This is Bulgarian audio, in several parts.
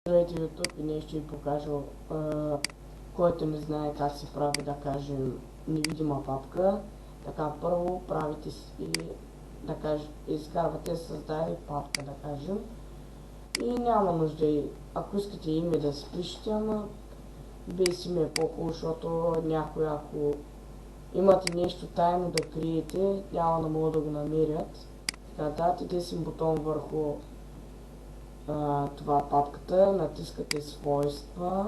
Здравейте YouTube и днес ще ви покажа, който не знае как се прави, да кажем, невидима папка. Така, първо правите и да кажем, изкарвате създай папка, да кажем. И няма нужда, ако искате име да си пишете, ама без име е по-хубаво, защото някой, ако имате нещо тайно да криете, няма да могат да го намерят. Така, дадете десен бутон върху това папката, натискате свойства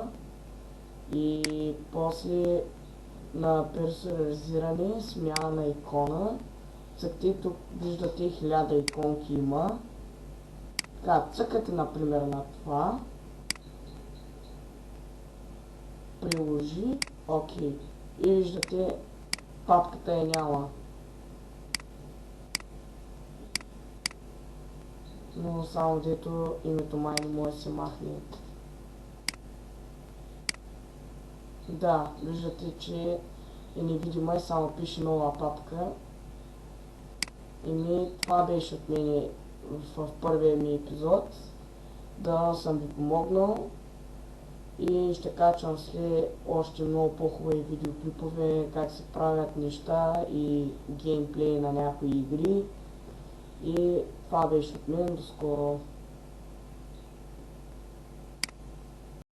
и после на персонализиране, смяна на икона. Цъкте, тук виждате 1000 иконки има. Така, цъкате например на това. Приложи, окей. И виждате, папката е няма. Но само дето името май не може да се махне. Да, виждате, че е невидима и само пише нова папка. Това беше от мене в първия ми епизод. Да съм ви помогнал и ще качвам след още много по-хубави видеоклипове, как се правят неща и геймплей на някои игри. И това беше от мен, до скоро.